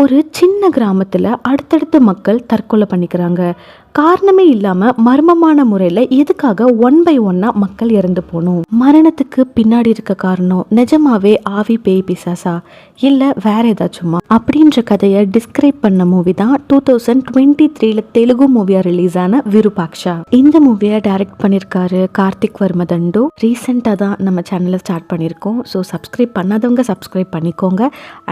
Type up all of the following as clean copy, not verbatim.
ஒரு சின்ன கிராமத்தில் அடுத்தடுத்து மக்கள் தற்கொலை பண்ணிக்கிறாங்க. காரணமே இல்லாமல் மர்மமான முறையில் எதுக்காக ஒன் பை ஒன்னாக மக்கள் இறந்து போகணும்? மரணத்துக்கு பின்னாடி இருக்க காரணம் நிஜமாவே ஆவி பேய் பிசாசா இல்லை வேற ஏதாச்சுமா அப்படின்ற கதையை டிஸ்கிரைப் பண்ண மூவி தான் 2023 தெலுங்கு மூவியா ரிலீஸ் ஆன விருபாக்ஷா. இந்த மூவியை டைரக்ட் பண்ணியிருக்காரு கார்த்திக் வர்ம தண்டு. ரீசெண்டாக தான் நம்ம சேனலை ஸ்டார்ட் பண்ணியிருக்கோம். ஸோ சப்ஸ்கிரைப் பண்ணாதவங்க சப்ஸ்கிரைப் பண்ணிக்கோங்க.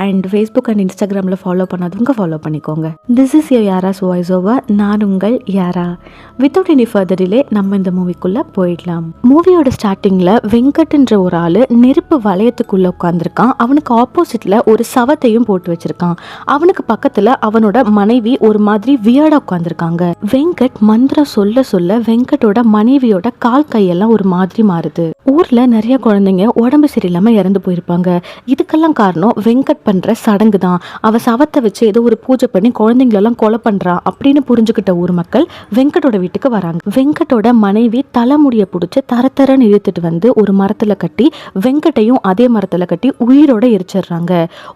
அண்ட் ஃபேஸ்புக் அண்ட் இன்ஸ்டாகிராமில் ஃபாலோ பண்ணாதவங்க ஃபாலோ பண்ணிக்கோங்க. This is your Yara's voice over. நான் உங்கள் யாரா. வித்தவுட் எனி ஃபர்தர் டிலே நம்ம இந்த மூவிக்குள்ள போயிடலாம். மூவியோட ஸ்டார்டிங்ல வெங்கட்ன்ற ஒரு ஆளு நெருப்பு வளையத்துக்குள்ள உட்கார்ந்துருக்கான். அவனுக்கு ஆப்போசிட்ல ஒரு சவத்தையும் போட்டு வச்சிருக்கான். அவனுக்கு பக்கத்துல அவனோட மனைவி ஒரு மாதிரி வியர்டா உட்கார்ந்துருக்காங்க. வெங்கட் மந்திரம் சொல்ல சொல்ல வெங்கட்டோட மனைவியோட கால் கையெல்லாம் ஒரு மாதிரி மாறுது. ஊர்ல நிறைய குழந்தைங்க உடம்பு சரியில்லாம இறந்து போயிருப்பாங்க. இதுக்கெல்லாம் காரணம் வெங்கட் பண்ற சடங்கு தான். அவ சவத்தை வச்சு ஏதோ ஒரு பூஜை பண்ணி குழந்தைங்களெல்லாம் கொலை பண்றான் அப்படின்னு புரிஞ்சுக்கிட்ட ஊர் மக்கள் வெங்கட்டோட வீட்டுக்கு வராங்க. வெங்கட்டோட மனைவி தலைமுடிய பிடிச்சு தரத்தரன்னு இழுத்துட்டு வந்து ஒரு மரத்துல கட்டி வெங்கட்டையும் அதே மரத்துல கட்டி உயிரோட எரிச்சிடுறாங்க.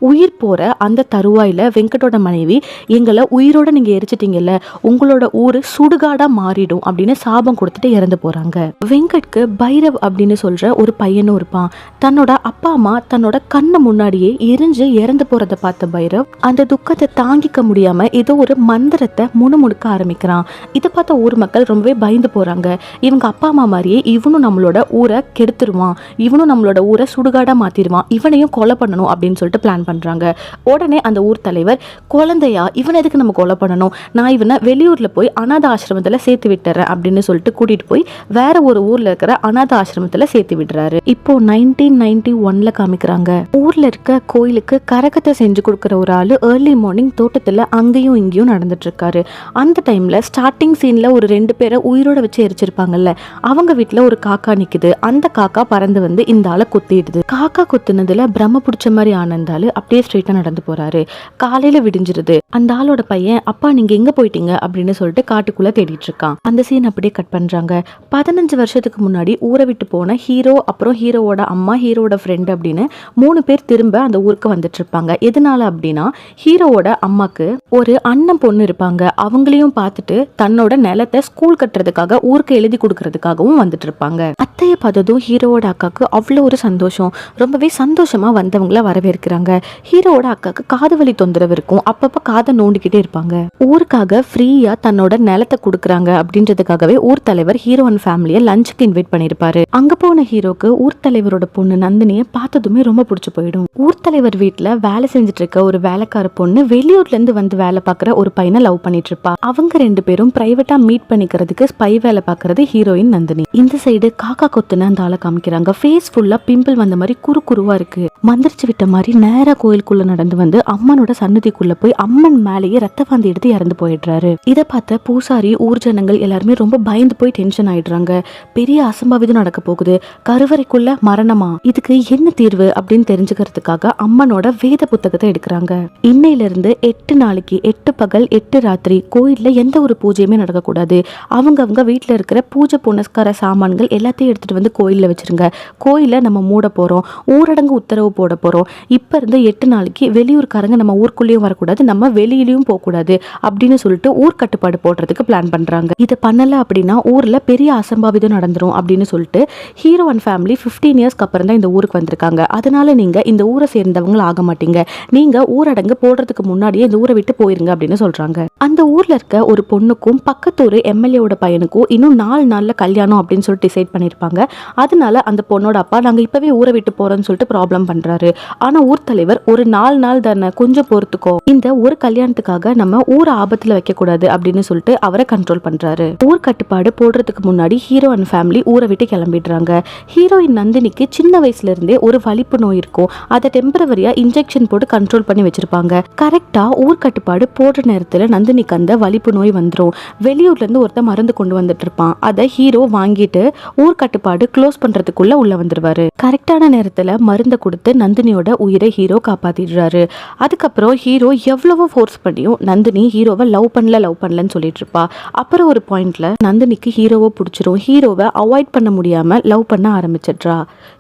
உயிர் போற அந்த தருவாயில வெங்கட்டோட மனைவி, எங்களை உயிரோட நீங்க எரிச்சிட்டீங்கல்ல, உங்களோட ஊரு சுடுகாடா மாறிடும் அப்படின்னு சாபம் கொடுத்துட்டு இறந்து போறாங்க. வெங்கட்க்கு பைரவ் அப்படின்னு சொல்ற ஒரு பையனும் இருப்பான். தன்னோட அப்பா அம்மா தன்னோட கண்ணு முன்னாடியே எரிஞ்சு இறந்து போறத பார்த்த பைரவ் அந்த துக்கத்தை தாங்கிக்க முடியாம ஏதோ ஒரு மந்திரத்தை முணுமுணுக்க ஆரம்பிக்கிறான். இதை பார்த்த ஊர் மக்கள் ரொம்பவே பயந்து போறாங்க. இவங்க அப்பா அம்மா மாதிரியே இவனும் நம்மளோட ஊரை கெடுத்துருவான், இவனும் நம்மளோட ஊரை சுடுகாடா மாத்திடுவான், இவனையும் கொலை பண்ணணும் அப்படின்னு சொல்லிட்டு பிளான் பண்றாங்க. உடனே அந்த ஊர் தலைவர், குழந்தையா இவனை எதுக்கு நம்ம கொலை பண்ணணும், நான் இவனை வெளியூர்ல போய் அநாத ஆசிரமத்துல சேர்த்து விட்டுறேன் அப்படின்னு சொல்லிட்டு கூட்டிட்டு போய் வேற ஒரு ஊர்ல இருக்கிற அநாத ஆசிரமத்துல சேர்த்து விடுறாரு. இப்போ 1991 காமிக்கிறாங்க. ஊர்ல இருக்க கோயிலுக்கு கரகத்தை செஞ்சு கொடுக்குற ஒரு ஆளு ஏர்லி மார்னிங் தோட்டத்துல அங்கேயும் இங்கேயும் நடந்துட்டு இருக்காரு. அந்த டைம்ல ஸ்டார்டிங் சீன்ல ஒரு 2 பேரை உயிரோட வச்சு எரிச்சிருப்பாங்கல்ல, அவங்க வீட்டுல ஒரு காக்கா நிக்குது. அந்த காக்கா பறந்து வந்து இந்த ஆளை குத்திடுது. காக்கா குத்துனதுல பிரம்ம பிடிச்ச மாதிரி ஆனந்தாலு அப்படியே ஸ்ட்ரெயிட்டா நடந்து போறாரு. காலையில விடிஞ்சிருது. அந்த ஆளோட பையன், அப்பா நீங்க எங்க போயிட்டீங்க அப்படின்னு சொல்லிட்டு காட்டுக்குள்ள தேடிட்டு இருக்கான். அந்த சீன் அப்படியே கட் பண்றாங்க. 15 வருஷத்துக்கு முன்னாடி ஊரை விட்டு போன ஹீரோ, அப்புறம் ஹீரோவோட அம்மா, ஹீரோட ஃப்ரெண்ட் அப்படின்னு 3 பேர் திரும்ப அந்த ஊருக்கு வந்துட்டு இருப்பாங்க. எதனால அப்படின்னா, ஹீரோவோட அம்மாக்கு ஒரு அண்ணன் பொண்ணு இருப்பாங்க. அவங்களையும் பார்த்துட்டு தன்னோட நிலத்தை ஸ்கூல் கட்டுறதுக்காக ஊருக்கு எழுதி கொடுக்கறதுக்காகவும் வந்துட்டு இருப்பாங்க. அத்தையை பார்த்ததும் ஹீரோவோட அக்காக்கு அவ்வளோ ஒரு சந்தோஷம். ரொம்பவே சந்தோஷமா வந்தவங்கள வரவேற்கிறாங்க. ஹீரோவோட அக்காக்கு காது வலி தொந்தரவு இருக்கும். அப்பப்ப காதை நோண்டிக்கிட்டே இருப்பாங்க. ஊருக்காக ஃப்ரீயா தன்னோட நிலத்தை கொடுக்குறாங்க அப்படின்றதுக்காகவே ஊர் தலைவர் ஹீரோ அண்ட் ஃபேமிலியை லஞ்சுக்கு இன்வைட் பண்ணிருப்பாரு. அங்க போன ஹீரோக்கு ஊர் தலைவரோட பொண்ணு நந்தினியை பார்த்ததுமே ரொம்ப பிடிச்சு போயிடும். ஊர் தலைவர் வீட்டுல வேலை செஞ்சுட்டு இருக்க ஒரு வேலைக்கார பொண்ணு வெளியூர்ல இருந்து வந்து வேலை பார்க்குற ஒரு பையனை லவ் பண்ணிட்டு இருப்பா. அவங்க 2 பேரும் பிரைவேட்டா மீட் பண்ணிக்கிறதுக்கு ஸ்பை வேலை பார்க்கறது ஹீரோயின் நந்தினி. இந்த சைடு காக்கா கொத்துன அந்த ஆளை காமிக்கிறாங்க. ஃபேஸ் ஃபுல்லா பிம்பிள் வந்த மாதிரி குறுகுருவா இருக்கு. மந்திரிச்சு விட்ட மாதிரி நேரா கோயிலுக்குள்ள நடந்து வந்து அம்மனோட சன்னதிக்குள்ள போய் அம்மன் மேலேயே ரத்த வாந்தி எடுத்து இறந்து போயிடுறாரு. இதை பார்த்த பூசாரி, ஊர் ஜனங்கள் எல்லாருமே ரொம்ப பயந்து போய் டென்ஷன் ஆயிடுறாங்க. பெரிய அசம்பாவிதம் நடக்க போகுது. கருவறைக்குள்ள மரணமா, இதுக்கு என்ன தீர்வு அப்படின்னு தெரிஞ்சுக்கிறதுக்காக அம்மனோட வேத புத்தகத்தை எடுக்கிறாங்க. இன்னையில இருந்து 8 நாளைக்கு 8 பகல் 8 ராத்திரி கோயில்ல எந்த ஒரு பூஜையுமே நடக்கக்கூடாது. அவங்க வீட்டில் இருக்கிற பூஜை புனஸ்கார சாமான்கள் எல்லாத்தையும் எடுத்துட்டு வந்து கோயிலில் வச்சிருங்க. கோயிலை நம்ம மூட போறோம், ஊரடங்கு உத்தரவு போட போறோம். இப்ப இருந்து 8 நாளைக்கு வெளியூர்காரங்க நம்ம ஊருக்குள்ளேயும் வரக்கூடாது, நம்ம வெளியிலயும் போகக்கூடாது அப்படின்னு சொல்லிட்டு ஊர் கட்டுப்பாடு போடுறதுக்கு பிளான் பண்றாங்க. இதை பண்ணல அப்படின்னா ஊர்ல பெரிய அசம்பாவிதம் நடந்துரும் அப்படின்னு சொல்லிட்டு ஹீரோ அண்ட் ஃபேமிலி 15 இயர்ஸ்க்கு அப்புறம் தான் இந்த ஊருக்கு வந்திருக்காங்க. அதனால நீங்க இந்த ஊரை சேர்ந்தவங்க ஆக மாட்டீங்க, நீங்க ஊரடங்கு போடுறதுக்கு முன்னாடியே இந்த ஊரை விட்டு போயிருங்க அப்படின்னு சொல்றாங்க. அந்த ஊர்ல இருக்க ஒரு பொண்ணுக்கும் பக்கத்தூர் எம்எல்ஏவோட பையனுக்கும் இன்னும் 4 நாள்ல கல்யாணம் அப்படின்னு சொல்லிட்டு டிசைட் பண்ணிருப்பாங்க. அதனால அந்த பொண்ணோட அப்பா, நாங்க இப்பவே ஊரை விட்டு போறோம்னு சொல்லிட்டு ப்ராப்ளம் பண்றாரு. ஆனா ஊர் தலைவர், ஒரு 4 நாள் தானே, கொஞ்சம் பொறுத்துக்கோ, இந்த ஒரு கல்யாணத்துக்காக நம்ம ஊரை ஆபத்துல வைக்க கூடாது அப்படின்னு சொல்லிட்டு அவரை கண்ட்ரோல் பண்றாரு. ஊர் கட்டுப்பாடு போடுறதுக்கு முன்னாடி ஹீரோ அண்ட் ஃபேமிலி ஊரை விட்டு கிளம்பிடுறாங்க. ஹீரோயின் நந்தினிக்கு சின்ன வயசுல இருந்தே ஒரு வலிப்பு நோய் இருக்கும். அதை டெம்பரவரியா இன்ஜெக்ஷன் போட்டு கண்ட்ரோல் பண்ணி வச்சிருப்பாங்க. கரெக்டா ஊர் கட்டுப்பாடு போடுற நேரத்துல நந்தினிக்கு அந்த வலிப்பு நோய் வந்துரும். வரும். வெளியூர்ல இருந்து ஒருத்தர் மருந்து கொண்டு வந்துட்டு இருப்பான். அதை ஹீரோ வாங்கிட்டு ஊர் கட்டுப்பாடு க்ளோஸ் பண்றதுக்குள்ள உள்ள வந்துருவாரு. கரெக்டான நேரத்துல மருந்தை கொடுத்து நந்தினியோட உயிரை ஹீரோ காப்பாத்திடுறாரு. அதுக்கப்புறம் ஹீரோ எவ்வளவோ ஃபோர்ஸ் பண்ணியும் நந்தினி ஹீரோவை லவ் பண்ணலன்னு சொல்லிட்டு இருப்பா. அப்புறம் ஒரு பாயிண்ட்ல நந்தினிக்கு ஹீரோவை பிடிச்சிரும். ஹீரோவை அவாய்ட் பண்ண முடியாம லவ் பண்ண ஆரம்பிச்சிடுறா.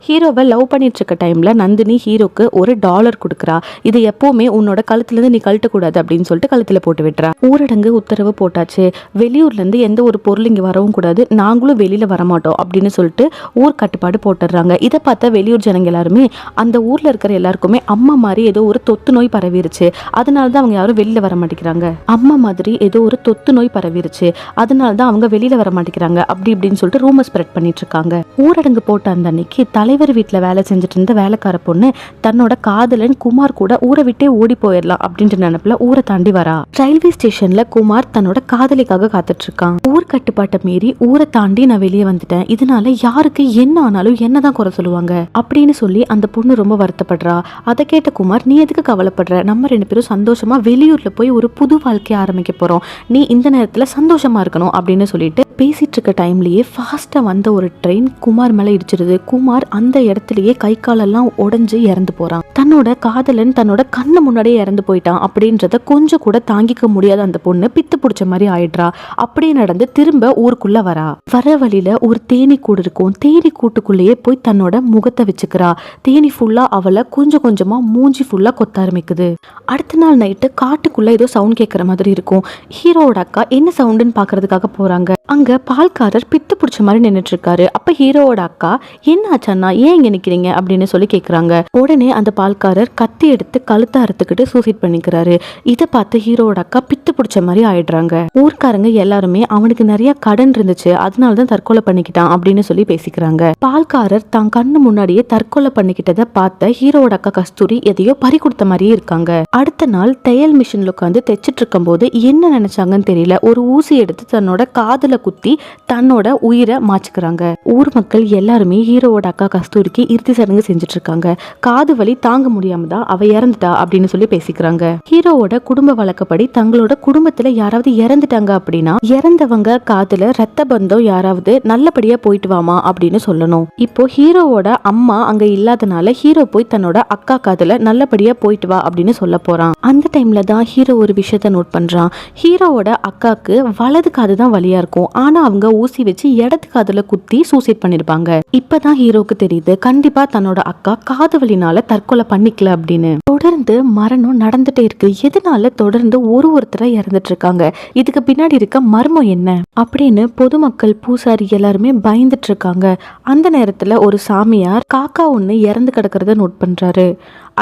ஹீரோவை லவ் பண்ணிட்டு இருக்க டைம்ல நந்தினி ஹீரோக்கு $1 கொடுக்குறா. இது எப்பவுமே உன்னோட கழுத்துல இருந்து நீ கழட்டக்கூடாது அப்படின்னு சொல்லிட்டு கழுத்துல போட்டு விட்டுறா. ஊரடங்கு உத்தரவு போட்டாச்சு, வெளியூர்ல இருந்து எந்த ஒரு பொருள் இங்க வரவும் கூடாது, நாங்களும் வெளியில வரமாட்டோம் அப்படின்னு சொல்லிட்டு ஊர் கட்டுப்பாடு போட்டுடுறாங்க. இதை பார்த்த வெளியூர் ஜனங்க எல்லாருமே அந்த ஊர்ல இருக்கிற எல்லாருக்குமே அம்மா மாதிரி ஏதோ ஒரு தொத்து நோய் பரவிருச்சு, அதனாலதான் அவங்க யாரும் வெளியில வர மாட்டேங்கிறாங்க. அம்மா மாதிரி ஏதோ ஒரு தொத்து நோய் பரவிருச்சு, அதனாலதான் அவங்க வெளியில வர மாட்டேங்கிறாங்க அப்படி இப்படின்னு சொல்லிட்டு ரூமர் ஸ்ப்ரெட் பண்ணிட்டு இருக்காங்க. ஊரடங்கு போட்ட அந்த அன்னைக்கு தலைவர் வீட்டுல வேலை செஞ்சுட்டு இருந்த வேலைக்கார பொண்ணு தன்னோட காதலன் குமார் கூட ஊரை விட்டே ஓடி போயிடலாம் அப்படின்ற நினைப்புல ஊரை தாண்டி வரா. ரயில்வே ஸ்டேஷன்ல குமார் தன்னோட காதலிக்காக காத்துட்டு இருக்கான். ஊர் கட்டுப்பாட்டை மீறி ஊரை தாண்டி நான் வெளியே வந்துட்டேன், இதனால யாருக்கு என்ன ஆனாலும் என்னதான் குறை சொல்லுவாங்க அப்படின்னு சொல்லி அந்த பொண்ணு ரொம்ப வருத்தப்படுறா. அதை கேட்ட குமார், நீ எதுக்கு கவலைப்படுற, நம்ம 2 பேரும் சந்தோஷமா வெளியூர்ல போய் ஒரு புது வாழ்க்கையை ஆரம்பிக்க போறோம், நீ இந்த நேரத்துல சந்தோஷமா இருக்கணும் அப்படின்னு சொல்லிட்டு பேசிட்டு இருக்க டைம்லயே ஃபாஸ்டா வந்த ஒரு ட்ரெயின் குமார் மேல இடிச்சிருது. குமார் அந்த இடத்துலயே கை காலெல்லாம் உடைஞ்சு இறந்து போறான். தன்னோட காதலன் தன்னோட கண்ணு முன்னாடியே இறந்து போயிட்டான் அப்படின்றத கொஞ்சம் கூட தாங்கிக்க முடியாத அந்த பொண்ணு பித்து பிடிச்ச மாதிரி ஆயிடுறா. அப்படியே நடந்து திரும்ப ஊருக்குள்ள வரா. வர வழியில ஒரு தேனி கூடு இருக்கும். தேனி கூட்டுக்குள்ளேயே போய் தன்னோட முகத்தை வச்சுக்கிறா. தேனி ஃபுல்லா அவளை கொஞ்சம் கொஞ்சமா மூஞ்சி ஃபுல்லா கொத்த ஆரம்பிக்குது. அடுத்த நாள் நைட்டு காட்டுக்குள்ள ஏதோ சவுண்ட் கேட்கற மாதிரி இருக்கும். ஹீரோவோட அக்கா என்ன சவுண்டுன்னு பாக்குறதுக்காக போறாங்க. அங்க பால்காரர் பித்து பிடிச்ச மாதிரி நின்னுட்டு இருக்காரு. அப்ப ஹீரோவோட அக்கா, என்ன ஆச்சன்னா, ஏன் இங்க நிக்கிறீங்க அப்படின்னு சொல்லி கேக்குறாங்க. உடனே அந்த பால்காரர் கத்தி எடுத்து கழுத்தை அறுத்துக்கிட்டு சூசைட் பண்ணிக்கிறாரு. இதை பார்த்து ஹீரோவோட அக்கா பித்து பிடிச்ச மாதிரி ஆயிடுறாங்க. ஊர்க்காரங்க எல்லாருமே அவனுக்கு நிறைய கடன் இருந்துச்சு, அதனாலதான் தற்கொலை பண்ணிக்கிட்டான் அப்படின்னு சொல்லி பேசிக்கிறாங்க. பால்காரர் தான் கண்ணு முன்னாடியே தற்கொலை பண்ணிக்கிட்டதை பார்த்த ஹீரோவோட அக்கா கஸ்தூரி எதையோ பறி கொடுத்த மாதிரியே இருக்காங்க. அடுத்த நாள் தையல் மிஷின்ல உட்காந்து தைச்சிட்டு இருக்கும் போது என்ன நினைச்சாங்கன்னு தெரியல, ஒரு ஊசி எடுத்து தன்னோட காதுல குத்தி தன்னோட உயிரை மாச்சுக்கிறாங்க. ஊர் மக்கள் எல்லாருமே ஹீரோவோட அக்கா கஸ்தூரிக்கு இறுதி சடங்கு செஞ்சுட்டு இருக்காங்க. காது வலி தாங்க முடியாம தான் அவ இறந்துட்டா அப்படின்னு சொல்லி பேசிக்கிறாங்க. ஹீரோவோட குடும்ப வழக்கப்படி தங்களோட குடும்பத்துல யாராவது இறந்துட்டாங்க அப்படின்னா இறந்தவங்க காதுல ரத்த பந்தம் யாராவது நல்லபடியா போயிட்டு வாமா அப்படின்னு சொல்லணும். இப்போ ஹீரோவோட அம்மா அங்க இல்லாதனால ஹீரோ போய் தன்னோட அக்கா காதுல நல்லபடியா போயிட்டு வா அப்படின்னு சொல்ல போறான். அந்த டைம்ல தான் ஹீரோ ஒரு விஷயத்த நோட் பண்றான். ஹீரோவோட அக்காக்கு வலது காது தான் வலியா இருக்கும், ஆனா அவங்க ஊசி வச்சு இடது காதுல குத்தி சூசைட் பண்ணிருப்பாங்க. இப்பதான் ஹீரோக்கு தெரியுது கண்டிப்பா தன்னோட அக்கா காது வலினால தற்கொலை பண்ணிக்கல அப்படின்னு. தொடர்ந்து மரணம் நடந்துட்டே இருக்கு. எதனால தொடர்ந்து ஒருத்தரா இறந்துட்டு இருக்காங்க, இதுக்கு பின்னாடி இருக்க மர்மம் என்ன அப்படின்னு பொதுமக்கள் பூசாரி எல்லாருமே பயந்துட்டு இருக்காங்க. அந்த நேரத்துல ஒரு சாமியார் காக்கா ஒண்ணு இறந்து கிடக்கிறத நோட் பண்றாரு.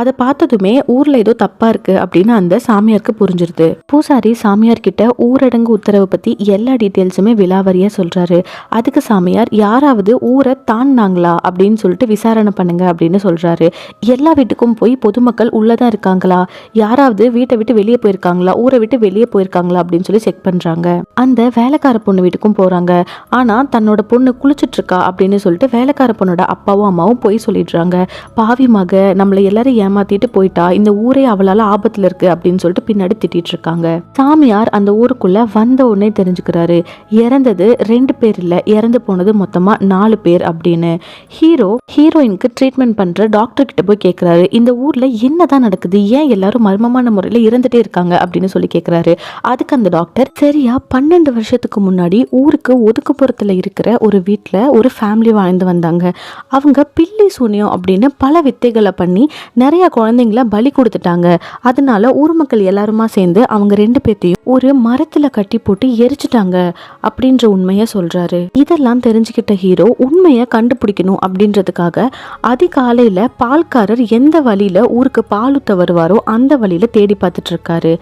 அதை பார்த்ததுமே ஊர்ல ஏதோ தப்பா இருக்கு அப்படின்னு அந்த சாமியாருக்கு புரிஞ்சிருது. பூசாரி சாமியார் கிட்ட ஊரடங்கு உத்தரவு பத்தி எல்லா டீட்டெயில்ஸுமே விலாவரியா சொல்றாரு. அதுக்கு சாமியார், யாராவது ஊரை தாண்டாங்களா அப்படின்னு சொல்லிட்டு விசாரணை பண்ணுங்க அப்படின்னு சொல்றாரு. எல்லா வீட்டுக்கும் போய் பொதுமக்கள் உள்ளதான் இருக்காங்களா, யாராவது வீட்டை விட்டு வெளியே போயிருக்காங்களா, ஊரை விட்டு வெளியே போயிருக்காங்களா அப்படின்னு சொல்லி செக் பண்றாங்க. அந்த வேலைக்கார பொண்ணு வீட்டுக்கும் போறாங்க. ஆனா தன்னோட பொண்ணு குளிச்சுட்டு இருக்கா அப்படின்னு சொல்லிட்டு வேலைக்கார பொண்ணோட அப்பாவும் அம்மாவும் போய் சொல்லிடுறாங்க. பாவி மக, நம்மள எல்லாரும் ஏமாத்திட்டு போயிட்டா, இந்த ஊரே அவளால ஆபத்துல இருக்கு அப்படின்னு சொல்லிட்டு பின்னாடி திட்டிட்டு இருக்காங்க. சாமியார் அந்த ஊருக்குள்ள வந்த உடனே தெரிஞ்சுக்கிறாரு, இறந்தது 2 பேர் இல்ல, இறந்து போனது மொத்தமா 4 பேர் அப்படின்னு. ஹீரோயினுக்கு ட்ரீட்மெண்ட் பண்ற டாக்டர் கிட்ட போய் கேட்கிறாரு, இந்த ஊர்ல என்னதான் நடக்குது, ஏன் எல்லாரும் மர்மமான முறையில இறந்துட்டே இருக்காங்க அப்படின்னு சொல்லி கேட்கிறாரு. அதுக்கு அந்த டாக்டர், சரியா 12 வருஷத்துக்கு முன்னாடி ஊருக்கு ஒதுக்குப்புறத்துல இருக்கிற ஒரு வீட்டுல ஒரு ஃபேமிலி வாழ்ந்து வந்தாங்க. அவங்க பில்லி சூனியம் அப்படின்னு பல வித்தைகளை பண்ணி நிறைய குழந்தைங்கள பலி கொடுத்துட்டாங்க. அதனால ஊர் மக்கள் எல்லாருமா சேர்ந்து அவங்க 2 பேர்த்தையும் ஒரு மரத்துல கட்டி போட்டு எரிச்சுட்டாங்க அப்படின்ற உண்மைய சொல்றாரு. இதெல்லாம் தெரிஞ்சுக்கிட்ட ஹீரோ உண்மைய கண்டுபிடிக்கணும் அப்படின்றதுக்காக அதிகாலையில பால்காரர் எந்த வழியில ஊருக்கு பால் ஊத்த வருவாரோ அந்த வழியில தேடி பார்த்துட்டு இருக்காரு.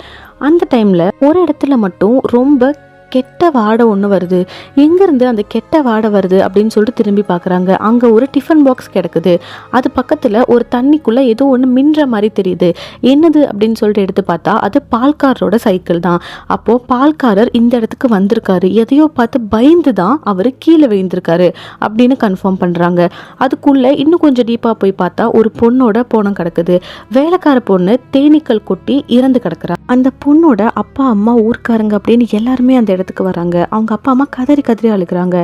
அந்த டைம்ல ஒரு இடத்துல மட்டும் ரொம்ப கெட்ட வாடை ஒன்று வருது. எங்கேருந்து அந்த கெட்ட வாடை வருது அப்படின்னு சொல்லிட்டு திரும்பி பார்க்குறாங்க. அங்கே ஒரு டிஃபன் பாக்ஸ் கிடக்குது. அது பக்கத்தில் ஒரு தண்ணிக்குள்ளே ஏதோ ஒன்று மின்ற மாதிரி தெரியுது. என்னது அப்படின்னு சொல்லிட்டு எடுத்து பார்த்தா அது பால்காரரோட சைக்கிள் தான். அப்போது பால்காரர் இந்த இடத்துக்கு வந்திருக்காரு. எதையோ பார்த்து பயந்து தான் அவர் கீழே விழுந்திருக்காரு அப்படின்னு கன்ஃபார்ம் பண்ணுறாங்க. அதுக்குள்ளே இன்னும் கொஞ்சம் டீப்பாக போய் பார்த்தா ஒரு பொண்ணோட போனம் கிடக்குது. வேலைக்கார பொண்ணு தேனீக்கள் கொட்டி இறந்து கிடக்குறா. அந்த பொண்ணோட அப்பா அம்மா ஊர்க்காரங்க அப்படின்னு எல்லாருமே அந்த இடத்துக்கு வராங்க. அவங்க அப்பா அம்மா கதறி கதறி அழுகிறாங்க.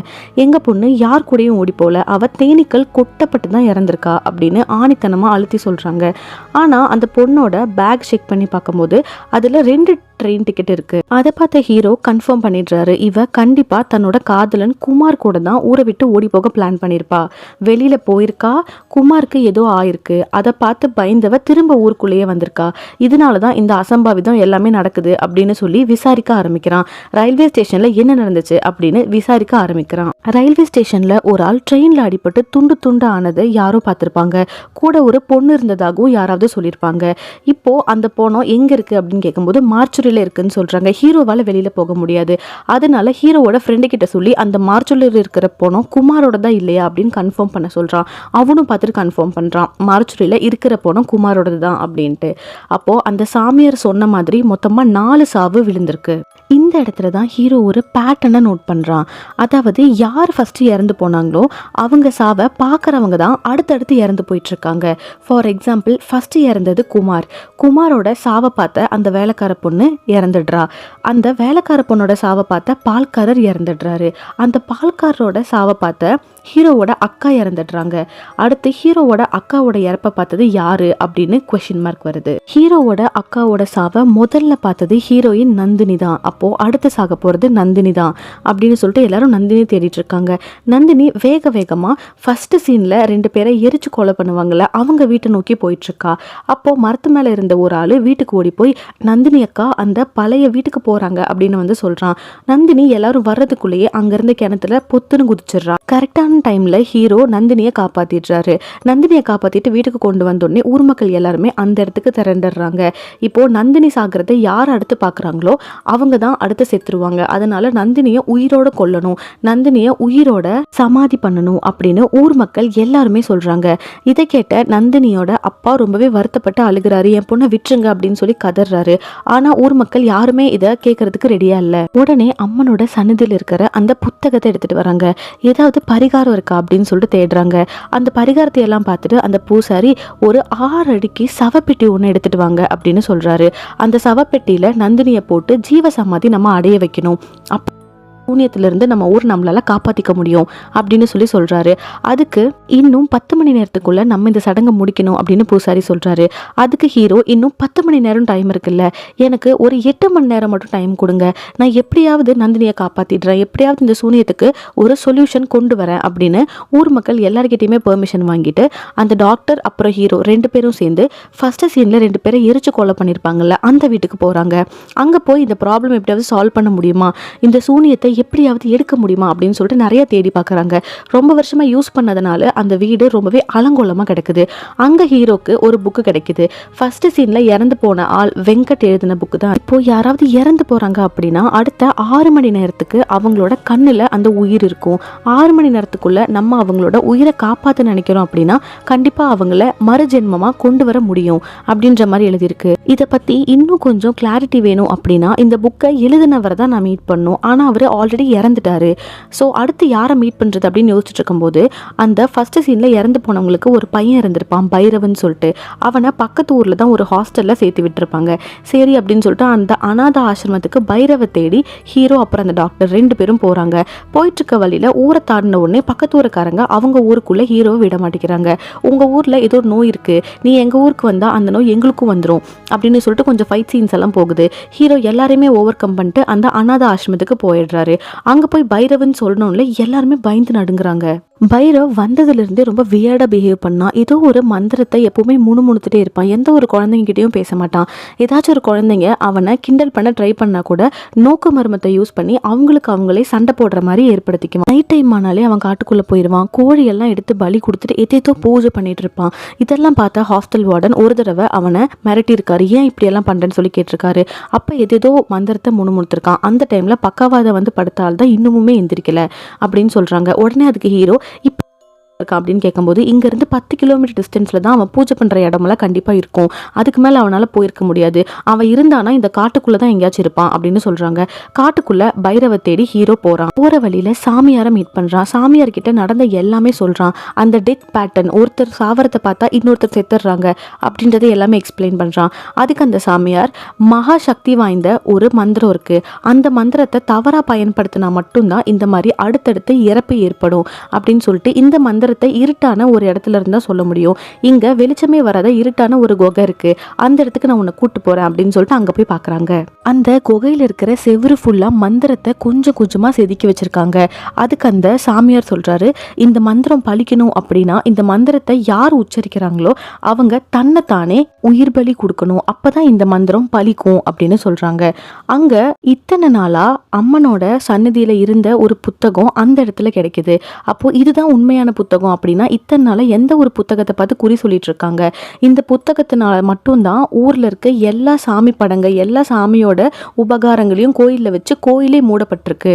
எங்கள் பொண்ணு யார் கூடயும் ஓடி போகல, அவள் தேனீக்கள் கொட்டப்பட்டு தான் இறந்துருக்கா அப்படின்னு ஆணித்தனமாக அழுத்தி சொல்கிறாங்க. ஆனால் அந்த பொண்ணோட பேக் செக் பண்ணி பார்க்கும்போது அதில் 2 ட்ரெயின் டிக்கெட் இருக்கு. அதை பார்த்த ஹீரோ கன்ஃபார்ம் பண்ணிடுறாரு, இவ கண்டிப்பா தன்னோட காதலன் குமார் கூட தான் ஊரை விட்டு ஓடி போக பிளான் பண்ணிருப்பா. வெளியில போயிருக்கா, குமாருக்கு ஏதோ ஆயிருக்கு, அதை பார்த்து பயந்தவ திரும்ப ஊருக்குள்ளேயே வந்திருக்கா. இதனாலதான் இந்த அசம்பாவிதம் எல்லாமே நடக்குது அப்படின்னு சொல்லி விசாரிக்க ஆரம்பிக்கிறான். ரயில்வே ஸ்டேஷன்ல என்ன நடந்துச்சு அப்படின்னு விசாரிக்க ஆரம்பிக்கிறான். ரயில்வே ஸ்டேஷன்ல ஒரு ஆள் ட்ரெயின்ல அடிபட்டு துண்டு துண்டு ஆனதை யாரோ பார்த்திருப்பாங்க. கூட ஒரு பொண்ணு இருந்ததாகவும் யாராவது சொல்லியிருப்பாங்க. இப்போ அந்த பொண்ணு எங்க இருக்கு அப்படின்னு கேட்கும்போது மார்ச்சுரியில இருக்குன்னு சொல்றாங்க. ஹீரோவால வெளியில போக முடியாது. அதனால ஹீரோவோட ஃப்ரெண்டு கிட்ட சொல்லி அந்த மார்ச்சுரியில் இருக்கிற பொண்ணு குமாரோட தான் இல்லையா அப்படின்னு கன்ஃபார்ம் பண்ண சொல்றான். அவனும் பார்த்துட்டு கன்ஃபார்ம் பண்றான், மார்ச்சுரியில இருக்கிற பொண்ணு குமாரோடது தான் அப்படின்ட்டு. அப்போ அந்த சாமியார் சொன்ன மாதிரி மொத்தமா 4 சாவு விழுந்திருக்கு. இந்த இடத்துல தான் ஹீரோ ஒரு பேட்டர்னை நோட் பண்ணுறான். அதாவது யார் ஃபஸ்ட்டு இறந்து போனாங்களோ அவங்க சாவை பார்க்குறவங்க தான் அடுத்தடுத்து இறந்து போயிட்டுருக்காங்க. ஃபார் எக்ஸாம்பிள் ஃபஸ்ட்டு இறந்தது குமாரோட சாவை பார்த்த அந்த வேலைக்கார பொண்ணு இறந்துடுறா. அந்த வேலைக்கார பொண்ணோட சாவை பார்த்த பால்காரர் இறந்துடுறாரு. அந்த பால்காரரோட சாவை பார்த்த ஹீரோவோட அக்கா இறந்துடுறாங்க. அடுத்து ஹீரோவோட அக்காவோட இறப்பை பார்த்தது யாரு அப்படின்னு கொஸ்டின் மார்க் வருது. ஹீரோவோட அக்காவோட சாவை முதல்ல பார்த்தது ஹீரோயின் நந்தினி தான். அப்போ அடுத்து சாக போறது நந்தினி தான் அப்படின்னு சொல்லிட்டு எல்லாரும் நந்தினி தேடிட்டு இருக்காங்க. நந்தினி வேக வேகமா ஃபர்ஸ்ட் சீன்ல 2 பேரை எரிச்சு கொலை பண்ணுவாங்கல்ல, அவங்க வீட்டை நோக்கி போயிட்டு இருக்கா. அப்போ மரத்து மேல இருந்த ஒரு ஆளு வீட்டுக்கு ஓடி போய் நந்தினி அக்கா அந்த பழைய வீட்டுக்கு போறாங்க அப்படின்னு வந்து சொல்றான். நந்தினி எல்லாரும் வர்றதுக்குள்ளேயே அங்க இருந்த கிணத்துல பொத்துன்னு குதிச்சிடுறா. கரெக்டான டைம்ல ஹீரோ நந்தினியை காப்பாத்திடுறாரு. நந்தினியை காப்பாத்திட்டு வீட்டுக்கு கொண்டு வந்தோடனே ஊர் மக்கள் எல்லாருமே அந்த இடத்துக்கு திரண்டுறாங்க. இப்போ நந்தினி சாகிறத யார் அடுத்து பாக்குறாங்களோ அவங்க தான் அடுத்து செத்துருவாங்க. அதனால நந்தினியை உயிரோட கொல்லணும், நந்தினியை உயிரோட சமாதி பண்ணணும் அப்படின்னு ஊர் மக்கள் எல்லாருமே சொல்றாங்க. இதை கேட்ட நந்தினியோட அப்பா ரொம்பவே வருத்தப்பட்டு அழுகிறாரு. என் பொண்ணை விட்டுருங்க அப்படின்னு சொல்லி கதறாரு. ஆனா ஊர் மக்கள் யாருமே இதை கேட்கறதுக்கு ரெடியா இல்ல. உடனே அம்மனோட சன்னதியில் இருக்கிற அந்த புத்தகத்தை எடுத்துட்டு வராங்க. ஏதாவது பரிகாரம் இருக்கா அப்படின்னு சொல்லிட்டு தேடுறாங்க. அந்த பரிகாரத்தை எல்லாம் பார்த்துட்டு அந்த பூசாரி ஒரு 6 அடிக்கு சவப்பெட்டி ஒன்று எடுத்துட்டு வாங்க அப்படின்னு சொல்றாரு. அந்த சவப்பெட்டியில நந்தினியை போட்டு ஜீவ சமாதி நம்ம அடைய வைக்கணும். சூனியத்திலிருந்து நம்ம ஊர் நம்மளால காப்பாற்றிக்க முடியும் அப்படின்னு சொல்லி சொல்றாரு. அதுக்கு இன்னும் 10 மணி நேரத்துக்குள்ள நம்ம இந்த சடங்கை முடிக்கணும் அப்படின்னு பூசாரி சொல்றாரு. அதுக்கு ஹீரோ இன்னும் 10 மணி நேரம் டைம் இருக்குல்ல, எனக்கு ஒரு 8 மணி நேரம் மட்டும் டைம் கொடுங்க, நான் எப்படியாவது நந்தினியை காப்பாத்திடுறேன், எப்படியாவது இந்த சூனியத்துக்கு ஒரு சொல்யூஷன் கொண்டு வரேன் அப்படின்னு ஊர் மக்கள் எல்லார்கிட்டையுமே பெர்மிஷன் வாங்கிட்டு அந்த டாக்டர் அப்புறம் ஹீரோ 2 பேரும் சேர்ந்து ஃபர்ஸ்ட் சீன்ல 2 பேரை எரிச்சு கொலை பண்ணியிருப்பாங்கல்ல அந்த வீட்டுக்கு போறாங்க. அங்க போய் இந்த ப்ராப்ளம் எப்படியாவது சால்வ் பண்ண முடியுமா, இந்த சூனியத்தை எப்படியாவது எடுக்க முடியுமா அப்படின்னு சொல்லிட்டு நிறைய தேடி பார்க்குறாங்க. ரொம்ப வருஷமா யூஸ் பண்ணதுனால அந்த வீடு ரொம்பவே அலங்கோலமாக கிடக்குது. அங்கே ஹீரோக்கு ஒரு புக்கு கிடைக்குது. ஃபர்ஸ்ட் சீன்ல இறந்து போன ஆள் வெங்கட் எழுதின புக்கு தான். இப்போ யாராவது இறந்து போறாங்க அப்படின்னா அடுத்த 6 மணி நேரத்துக்கு அவங்களோட கண்ணில் அந்த உயிர் இருக்கும். 6 மணி நேரத்துக்குள்ள நம்ம அவங்களோட உயிரை காப்பாற்ற நினைக்கிறோம் அப்படின்னா கண்டிப்பாக அவங்கள மறுஜென்மமாக கொண்டு வர முடியும் அப்படின்ற மாதிரி எழுதியிருக்கு. இதை பற்றி இன்னும் கொஞ்சம் கிளாரிட்டி வேணும் அப்படின்னா இந்த புக்கை எழுதினவரை தான் நான் மீட் பண்ணணும். ஆனால் அவர் ஆல்ரெடி இறந்துட்டாரு. ஸோ அடுத்து யாரை மீட் பண்ணுறது அப்படின்னு யோசிச்சுட்டு இருக்கும்போது அந்த ஃபர்ஸ்ட் சீனில் இறந்து போனவங்களுக்கு ஒரு பையன் இருந்திருப்பான் பைரவன் சொல்லிட்டு. அவனை பக்கத்து ஊரில் தான் ஒரு ஹாஸ்டலில் சேர்த்து விட்டுருப்பாங்க. சரி அப்படின்னு சொல்லிட்டு அந்த அநாத ஆசிரமத்துக்கு பைரவை தேடி ஹீரோ அப்புறம் அந்த டாக்டர் 2 பேரும் போகிறாங்க. போயிட்டு இருக்க வழியில் ஊரை தாண்டின உடனே பக்கத்து ஊருக்காரங்க அவங்க ஊருக்குள்ளே ஹீரோவை விட மாட்டேங்கிறாங்க. உங்கள் ஊரில் ஏதோ ஒரு நோய் இருக்குது, நீ எங்கள் ஊருக்கு வந்தால் அந்த நோய் எங்களுக்கும் வந்துடும் அப்படின்னு சொல்லிட்டு கொஞ்சம் ஃபைட் சீன்ஸ் எல்லாம் போகுது. ஹீரோ எல்லாரையுமே ஓவர் கம் பண்ணிட்டு அந்த அநாத ஆசிரமத்துக்கு போயிடுறாரு. அங்க போய் பைரவன் சொல்லணும்ல எல்லாருமே பயந்து நடுங்குறாங்க. பைரவ் வந்ததுலேருந்தே ரொம்ப வியர்டாக பிஹேவ் பண்ணான். ஏதோ ஒரு மந்திரத்தை எப்பவுமே முணுமுணுத்துட்டே இருப்பான். எந்த ஒரு குழந்தைங்கிட்டையும் பேச மாட்டான். ஏதாச்சும் ஒரு குழந்தைங்க அவனை கிண்டல் பண்ண ட்ரை பண்ணா கூட நோக்கு மர்மத்தை யூஸ் பண்ணி அவங்களுக்கு அவங்களே சண்டை போடுற மாதிரி ஏற்படுத்திக்குவான். நைட் டைம் ஆனாலே அவன் காட்டுக்குள்ளே போயிடுவான். கோழியெல்லாம் எடுத்து பலி கொடுத்துட்டு எதேதோ பூஜை பண்ணிட்டு இருப்பான். இதெல்லாம் பார்த்தா ஹாஸ்டல் வார்டன் ஒரு தடவை அவனை மிரட்டி இருக்காரு. ஏன் இப்படியெல்லாம் பண்ணுறேன்னு சொல்லி கேட்டிருக்காரு. அப்போ எதேதோ மந்திரத்தை முணுமுணுத்திருக்கான். அந்த டைமில் பக்கவாதம் வந்து படுத்தால் தான் இன்னுமுமே எந்திரிக்கல அப்படின்னு சொல்கிறாங்க. உடனே அதுக்கு ஹீரோ இருக்கா அப்படின்னு கேட்கும்போது இங்கேருந்து 10 கிலோமீட்டர் டிஸ்டன்ஸில் தான் அவன் பூஜை பண்ணுற இடமெல்லாம் கண்டிப்பாக இருக்கும், அதுக்கு மேலே அவனால் போயிருக்க முடியாது, அவன் இருந்தானா இந்த காட்டுக்குள்ளே தான் எங்கேயாச்சும் இருப்பான் அப்படின்னு சொல்கிறாங்க. காட்டுக்குள்ளே பைரவை தேடி ஹீரோ போகிறான். போகிற வழியில் சாமியாரை மீட் பண்ணுறான். சாமியார்கிட்ட நடந்த எல்லாமே சொல்கிறான். அந்த டெத் பேட்டர்ன், ஒருத்தர் சாவரத்தை பார்த்தா இன்னொருத்தர் செத்துடுறாங்க அப்படின்றத எல்லாமே எக்ஸ்பிளைன் பண்ணுறான். அதுக்கு அந்த சாமியார் மகா சக்தி வாய்ந்த ஒரு மந்திரம் இருக்குது, அந்த மந்திரத்தை தவறாக பயன்படுத்தினா மட்டும்தான் இந்த மாதிரி அடுத்தடுத்து இறப்பு ஏற்படும் அப்படின்னு சொல்லிட்டு இந்த மந்திரத்தை இருட்டான ஒரு இடத்துல இருந்தா சொல்ல முடியும், இங்க வெளிச்சமே வராத இருட்டான ஒரு குகை இருக்கு, அந்த இடத்துக்கு நான் உன்னை கூட்டு போறேன் அப்படின்னு சொல்லிட்டு அங்க போய் பாக்குறாங்க. அந்த குகையில இருக்கிற செவுரு ஃபுல்லா மந்திரத்தை கொஞ்சம் கொஞ்சமா செதுக்கி வச்சிருக்காங்க. அதுக்கு அந்த சாமியார் சொல்றாரு, இந்த மந்திரம் பலிக்கணும் அப்படின்னா இந்த மந்திரத்தை யார் உச்சரிக்கிறாங்களோ அவங்க தன்னைத்தானே உயிர் பலி கொடுக்கணும், அப்பதான் இந்த மந்திரம் பலிக்கும் அப்படின்னு சொல்றாங்க. அங்க இத்தனை நாளா அம்மனோட சன்னதியில இருந்த ஒரு புத்தகம் அந்த இடத்துல கிடைக்குது. அப்போ இதுதான் உண்மையான புத்தகம் அப்படின்னா இத்தனை நாள எந்த ஒரு புத்தகத்தை பார்த்து குறி சொல்லிட்டு இருக்காங்க, இந்த புத்தகத்தினால மட்டும்தான் ஊர்ல இருக்க எல்லா சாமி படங்கள் எல்லா சாமியோட உபகாரங்களையும் கோயில்ல வச்சு கோயிலே மூடப்பட்டிருக்கு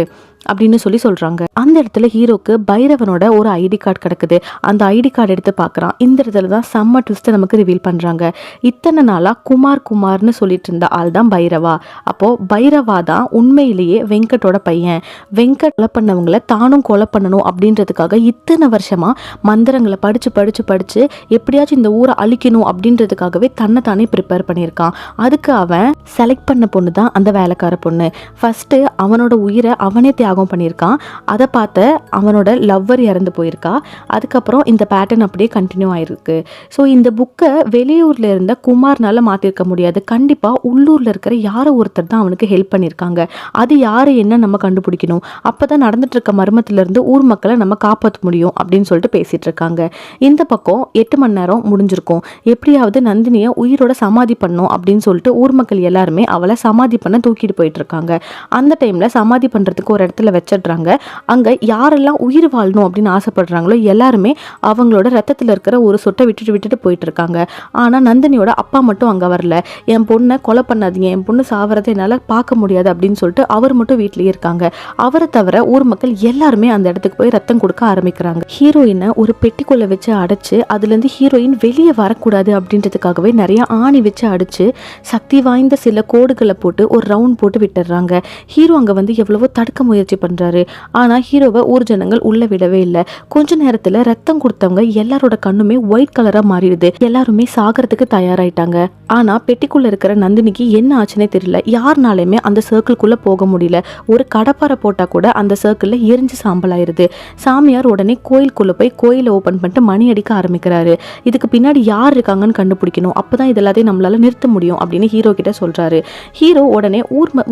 அப்படின்னு சொல்றாங்க. அந்த இடத்துல ஹீரோக்கு பைரவனோட ஒரு ஐடி கார்டு கிடக்குது. அந்த ஐடி கார்டு எடுத்து பார்க்குறான். இந்த இடத்துல தான் செம்ம ட்விஸ்ட்டை நமக்கு ரிவீல் பண்ணுறாங்க. இத்தனை நாளாக குமார்னு சொல்லிட்டு இருந்த ஆள் தான் பைரவா. அப்போது பைரவா தான் உண்மையிலேயே வெங்கட்டோட பையன். வெங்கட் கொலை பண்ணவங்களை தானும் கொலை பண்ணணும் அப்படின்றதுக்காக இத்தனை வருஷமாக மந்திரங்களை படித்து எப்படியாச்சும் இந்த ஊரை அழிக்கணும் அப்படின்றதுக்காகவே தன்னைத்தானே ப்ரிப்பேர் பண்ணியிருக்கான். அதுக்கு அவன் செலக்ட் பண்ண பொண்ணு தான் அந்த வேலைக்கார பொண்ணு. ஃபஸ்ட்டு அவனோட உயிரை அவனே தியாகம் பண்ணியிருக்கான். அதை பார்த்த அவனோட லவ்வர் இறந்து போயிருக்கா. அதுக்கப்புறம் இந்த பேட்டர்ன் அப்படியே கண்டினியூ ஆயிருக்கு. ஸோ இந்த புக்கை வெளியூர்ல இருந்த குமார்னால மாற்றிருக்க முடியாது, கண்டிப்பாக உள்ளூரில் இருக்கிற யாரோ ஒருத்தர் தான் அவனுக்கு ஹெல்ப் பண்ணியிருக்காங்க. அது யார் என்ன நம்ம கண்டுபிடிக்கணும், அப்போ தான் நடந்துட்டு இருக்க மர்மத்திலிருந்து ஊர் மக்களை நம்ம காப்பாற்ற முடியும் அப்படின்னு சொல்லிட்டு பேசிட்டு இருக்காங்க. இந்த பக்கம் 8 மணி நேரம் முடிஞ்சிருக்கும். எப்படியாவது நந்தினியை உயிரோட சமாதி பண்ணும் அப்படின்னு சொல்லிட்டு ஊர் மக்கள் எல்லாருமே அவளை சமாதி பண்ண தூக்கிட்டு போயிட்டு இருக்காங்க. அந்த டைம்ல சமாதி பண்றதுக்கு ஒரு இடத்துல வச்சிடுறாங்க. அங்க யாரெல்லாம் உயிர் வாழணும் அப்படின்னு ஆசைப்படுறாங்களோ எல்லாருமே அவங்களோட ரத்தத்துல இருக்கிற ஒரு சொட்டை விட்டுட்டு போயிட்டு இருக்காங்க. ஆனா நந்தினியோட அப்பா மட்டும் அங்க வரல. என் பொண்ணை கொலை பண்ணாதீங்க, என் பொண்ணு சாவறதை என்னால பார்க்க முடியாது அப்படின்னு சொல்லிட்டு அவர் மட்டும் வீட்லயே இருக்காங்க. அவரை தவிர ஊர் மக்கள் எல்லாருமே அந்த இடத்துக்கு போய் ரத்தம் கொடுக்க ஆரம்பிக்கிறாங்க. ஹீரோயினை ஒரு பெட்டிக்குள்ள வச்சு அடைச்சு அதுல இருந்து ஹீரோயின் வெளியே வரக்கூடாது அப்படின்றதுக்காகவே நிறைய ஆணி வச்சு அடிச்சு சக்தி வாய்ந்த சில கோடுகளை போட்டு ஒரு ரவுண்ட் போட்டு விட்டுறாங்க. ஹீரோ அங்க வந்து எவ்வளவோ தடுக்க முயற்சி பண்றாரு. ஆனா ஹீரோவை ஊர் ஜனங்கள் உள்ள விடவே இல்லை. கொஞ்ச நேரத்துல ரத்தம் கொடுத்தவங்க எல்லாரோட கண்ணுமே ஒயிட் கலரா மாறிடுது. எல்லாருமே சாகிறதுக்கு தயாராயிட்டாங்க. ஆனா பெட்டிக்குள்ள இருக்கிற நந்தினிக்கு என்ன ஆச்சுன்னே தெரியல. யாருனாலுமே அந்த சர்க்கிள்குள்ள போக முடியல. ஒரு கடப்பாரை போட்டா கூட அந்த சர்க்கிள்ல எரிஞ்சு சாம்பல் ஆயிருது. சாமியார் உடனே கோயிலுக்குள்ள போய் கோயிலை ஓபன் பண்ணிட்டு மணி அடிக்க ஆரம்பிக்கிறாரு. இதுக்கு பின்னாடி யார் இருக்காங்கன்னு கண்டுபிடிக்கணும், அப்பதான் இது எல்லாத்தையும் நம்மளால நிறுத்த முடியும் அப்படின்னு ஹீரோ கிட்ட சொல்றாரு. ஹீரோ உடனே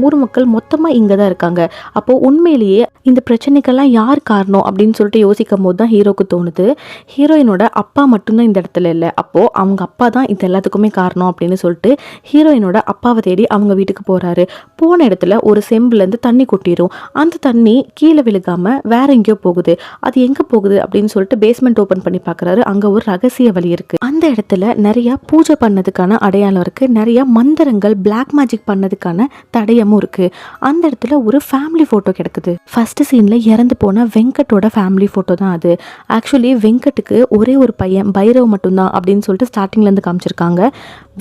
ஊர் மக்கள் மொத்தமா இங்கதான் இருக்காங்க. அப்போ உண்மையிலேயே இந்த பிரச்சனைக்கெல்லாம் யார் காரணம் அப்படின்னு சொல்லிட்டு யோசிக்கும் போது தான் ஹீரோக்கு தோணுது, ஹீரோயினோட அப்பா மட்டும்தான் இந்த இடத்துல இல்லை, அப்போ அவங்க அப்பா தான் இது எல்லாத்துக்குமே காரணம் அப்படின்னு சொல்லிட்டு ஹீரோயினோட அப்பாவை தேடி அவங்க வீட்டுக்கு போறாரு. போன இடத்துல ஒரு செம்புல இருந்து தண்ணி கொட்டிரும். அந்த தண்ணி கீழே விழுகாம வேற எங்கேயோ போகுது. அது எங்க போகுது அப்படின்னு சொல்லிட்டு பேஸ்மெண்ட் ஓபன் பண்ணி பாக்குறாரு. அங்க ஒரு ரகசிய வழி இருக்கு. அந்த இடத்துல நிறைய பூஜை பண்ணதுக்கான அடையாளம் இருக்கு. நிறைய மந்திரங்கள் பிளாக் மேஜிக் பண்ணதுக்கான தடயமும் இருக்கு. அந்த இடத்துல ஒரு ஃபேமிலி போட்டோ கிடக்குது. ஃபர்ஸ்ட் சீன்ல இறந்து போன வெங்கட்டோட ஃபேமிலி போட்டோ தான் அது. ஆக்சுவலி வெங்கட்டுக்கு ஒரே ஒரு பையன் பைரவ் மட்டும்தான் அப்படின்னு சொல்லிட்டு ஸ்டார்டிங்ல இருந்து காமிச்சிருக்காங்க.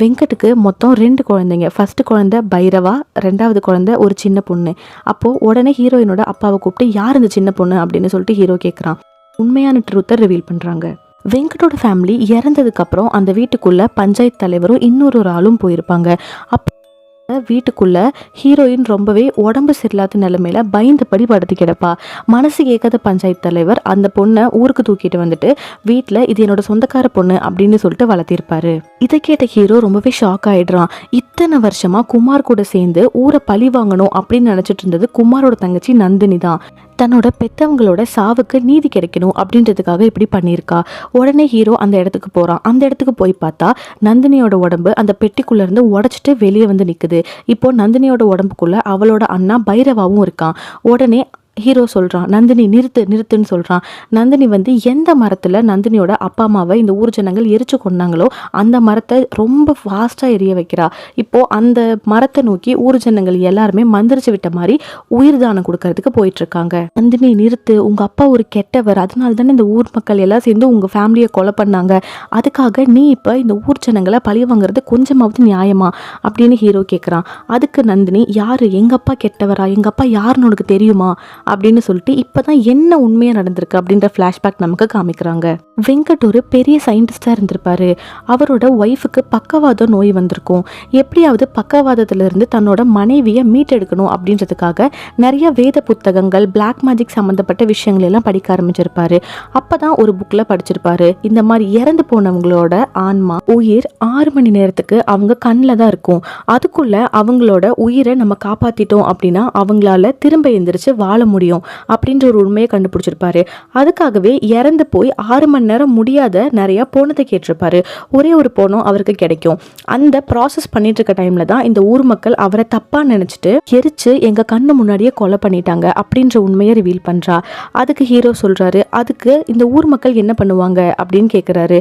வெங்கட்டுக்கு மொத்தம் 2 குழந்தைங்க. ஃபர்ஸ்ட் குழந்தை பைரவா, 2வது குழந்தை ஒரு சின்ன பொண்ணு. அப்போ உடனே ஹீரோயினோட அப்பாவை கூப்பிட்டு யார் இந்த சின்ன பொண்ணு அப்படின்னு சொல்லிட்டு ஹீரோ கேட்குறான். உண்மையான ட்ரூத்தை ரிவீல் பண்றாங்க. வெங்கட்டோட ஃபேமிலி இறந்ததுக்கு அப்புறம் அந்த வீட்டுக்குள்ள பஞ்சாயத்து தலைவரும் இன்னொரு ஆளும் போயிருப்பாங்க. அப்போ வீட்டுக்குள்ள ஹீரோயின் ரொம்பவே உடம்பு சரியில்லாத நிலைமையில பயந்தபடி படுத்து கிடப்பா. மனசு கேட்காத பஞ்சாயத்து தலைவர் அந்த பொண்ணை ஊருக்கு தூக்கிட்டு வந்துட்டு வீட்டில் இது என்னோட சொந்தக்கார பொண்ணு அப்படின்னு சொல்லிட்டு வளர்த்திருப்பாரு. இதை கேட்ட ஹீரோ ரொம்பவே ஷாக் ஆயிடுறான். இத்தனை வருஷமா குமார் கூட சேர்ந்து ஊரை பழி வாங்கணும் அப்படின்னு நினைச்சிட்டு இருந்தது குமாரோட தங்கச்சி நந்தினி தான். தன்னோட பெத்தவங்களோட சாவுக்கு நீதி கிடைக்கணும் அப்படின்றதுக்காக இப்படி பண்ணியிருக்கா. உடனே ஹீரோ அந்த இடத்துக்கு போறான். அந்த இடத்துக்கு போய் பார்த்தா நந்தினியோட உடம்பு அந்த பெட்டிக்குள்ள இருந்து உடைச்சிட்டு வெளியே வந்து நிக்குது. இப்போ நந்தினியோட உடம்புக்குள்ள அவளோட அண்ணா பைரவாவும் இருக்கான். உடனே ஹீரோ சொல்றான், நந்தினி நிறுத்துன்னு சொல்றான். நந்தினி வந்து எந்த மரத்துல நந்தினியோட அப்பா அம்மாவை இந்த ஊர் ஜனங்கள் எரிச்சு கொண்டாங்களோ அந்த மரத்தை ரொம்ப ஃபாஸ்டா எரிய வைக்கிறா. இப்போ அந்த மரத்தை நோக்கி ஊர் ஜனங்கள் எல்லாருமே மந்திரிச்சு விட்ட மாதிரி உயிர் தானம் கொடுக்கறதுக்கு போயிட்டு இருக்காங்க. நந்தினி நிறுத்து, உங்க அப்பா ஒரு கெட்டவர், அதனால தானே இந்த ஊர் மக்கள் எல்லாம் சேர்ந்து உங்க ஃபேமிலியை கொலை பண்ணாங்க, அதுக்காக நீ இப்ப இந்த ஊர் ஜனங்களை பழி வாங்குறது கொஞ்சமாவது நியாயமா அப்படின்னு ஹீரோ கேட்குறான். அதுக்கு நந்தினி, யாரு எங்க அப்பா கெட்டவரா, எங்க அப்பா யாருன்னு உனக்கு தெரியுமா அப்படின்னு சொல்லிட்டு இப்பதான் என்ன உண்மையா நடந்திருக்கு அப்படின்ற ஃபிளாஷ்பேக் நமக்கு காமிக்கிறாங்க. வெங்கட் ஒரு பெரிய சயின்டிஸ்டா இருந்திருப்பாரு. அவரோட ஒய்ஃபுக்கு பக்கவாத நோய் வந்திருக்கும். எப்படியாவது பக்கவாதத்திலிருந்து தன்னோட மனைவியை மீட்டெடுக்கணும் அப்படின்றதுக்காக நிறைய வேத புத்தகங்கள், பிளாக் மேஜிக் சம்மந்தப்பட்ட விஷயங்கள் எல்லாம் படிக்க ஆரம்பிச்சிருப்பாரு. அப்பதான் ஒரு புக்ல படிச்சிருப்பாரு, இந்த மாதிரி இறந்து போனவங்களோட ஆன்மா உயிர் 6 மணி நேரத்துக்கு அவங்க கண்ணில் தான் இருக்கும். அதுக்குள்ள அவங்களோட உயிரை நம்ம காப்பாத்திட்டோம் அப்படின்னா அவங்களால திரும்ப எந்திரிச்சு வாழ முடியும் அப்படின்ற ஒரு உண்மையை கண்டுபிடிச்சிருப்பாரு. அதுக்காகவே இறந்து போய் 6 மணி நேரம் முடியாத நிறைய போனத்தை கேட்டிருப்பாரு. ஒரே ஒரு போனம் அவருக்கு கிடைக்கும். அந்த ப்ராசஸ் பண்ணிட்டு இருக்க டைம்ல தான் இந்த ஊர் மக்கள் அவரை தப்பா நினைச்சிட்டு எரிச்சு எங்க கண்ணு முன்னாடியே கொலை பண்ணிட்டாங்க அப்படின்ற உண்மையை ரிவீல் பண்றா. அதுக்கு ஹீரோ சொல்றாரு, அதுக்கு இந்த ஊர் மக்கள் என்ன பண்ணுவாங்க அப்படின்னு கேட்குறாரு.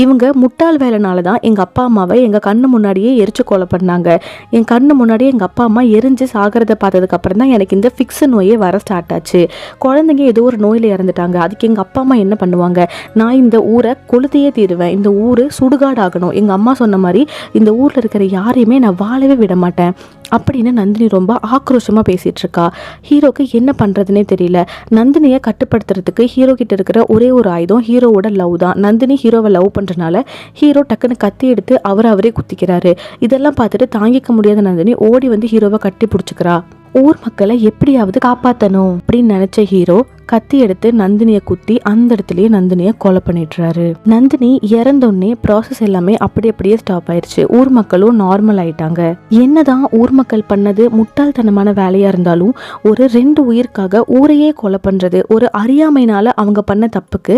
இவங்க முட்டாள் வேலைனால தான் எங்க அப்பா அம்மாவை எங்க கண்ணு முன்னாடியே எரிச்சு கொலை பண்ணாங்க. என் கண்ணு முன்னாடியே எங்க அப்பா அம்மா எரிஞ்சு சாகிறத பார்த்ததுக்கு அப்புறம் தான் எனக்கு இந்த ஃபிக்ஸ் நோயே வர ஸ்டார்ட் ஆச்சு. குழந்தைங்க ஏதோ ஒரு நோயில இறந்துட்டாங்க, அதுக்கு எங்க அப்பா அம்மா என்ன பண்ணுவாங்க, நான் இந்த ஊரை கொளுத்தையே தீருவேன், இந்த ஊர் சுடுகாடாகணும், எங்க அம்மா சொன்ன மாதிரி இந்த ஊர்ல இருக்கிற யாரையுமே நான் வாழவே விட மாட்டேன் அப்படின்னு நந்தினி ரொம்ப ஆக்ரோஷமா பேசிட்டு இருக்கா. ஹீரோக்கு என்ன பண்றதுனே தெரியல. நந்தினியை கட்டுப்படுத்துறதுக்கு ஹீரோ கிட்ட இருக்கிற ஒரே ஒரு ஆயுதம் ஹீரோவோட லவ் தான். நந்தினி ஹீரோவை லவ் பண்றதுனால ஹீரோ டக்குன்னு கத்தி எடுத்து அவரே குத்திக்கிறாரு. இதெல்லாம் பார்த்துட்டு தாங்கிக்க முடியாத நந்தினி ஓடி வந்து ஹீரோவை கட்டி பிடிச்சிக்கிறா. ஊர் மக்களை எப்படியாவது காப்பாற்றணும் அப்படின்னு நினைச்ச ஹீரோ கத்தி எடுத்து நந்தினியை குத்தி அந்த இடத்துலயே நந்தினியை கொலை பண்ணிடுறாரு. நந்தினி இறந்தோடனே ப்ராசஸ் எல்லாமே அப்படியே ஸ்டாப் ஆயிடுச்சு. ஊர் மக்களும் நார்மல் ஆயிட்டாங்க. என்னதான் ஊர் மக்கள் பண்ணது முட்டாள்தனமான வேலையா இருந்தாலும் ஒரு 2 உயிருக்காக ஊரையே கொலை பண்றது, ஒரு அறியாமைனால அவங்க பண்ண தப்புக்கு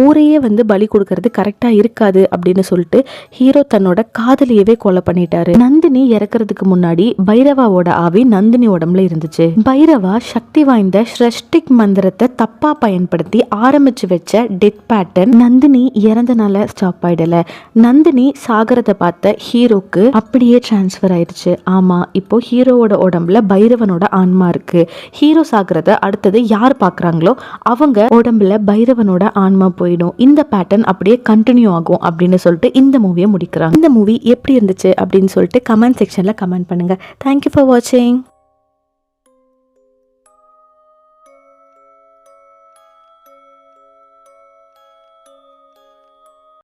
ஊரையே வந்து பலி கொடுக்கறது கரெக்டா இருக்காது அப்படின்னு சொல்லிட்டு ஹீரோ தன்னோட காதலியவே கொலை பண்ணிட்டாரு. நந்தினி இறக்குறதுக்கு முன்னாடி பைரவாவோட ஆவி நந்தினி உடம்புல இருந்துச்சு. பைரவா சக்தி வாய்ந்த ஸ்ரஷ்டிக் மந்திரத்தை தப்பா பயன்படுத்தி ஆரம்பிச்சு வச்ச டெத் பேட்டர்ன் நந்தினி இறந்தனால ஸ்டாப் ஆயிடல. நந்தினி சாகரத்தை பார்த்த ஹீரோக்கு அப்படியே டிரான்ஸ்ஃபர் ஆயிடுச்சு. ஆமா, இப்போ ஹீரோவோட உடம்புல பைரவனோட ஆன்மா இருக்கு. ஹீரோ சாகரத்தை அடுத்தது யார் பாக்குறாங்களோ அவங்க உடம்புல பைரவனோட ஆன்மா போயிடும். இந்த பேட்டர்ன் அப்படியே கண்டினியூ ஆகும் அப்படின்னு சொல்லிட்டு இந்த மூவியை முடிக்கிறாங்க. இந்த மூவி எப்படி இருந்துச்சு அப்படின்னு சொல்லிட்டு கமெண்ட் செக்ஷன்ல கமெண்ட் பண்ணுங்க. தேங்க்யூ ஃபார் வாட்சிங்.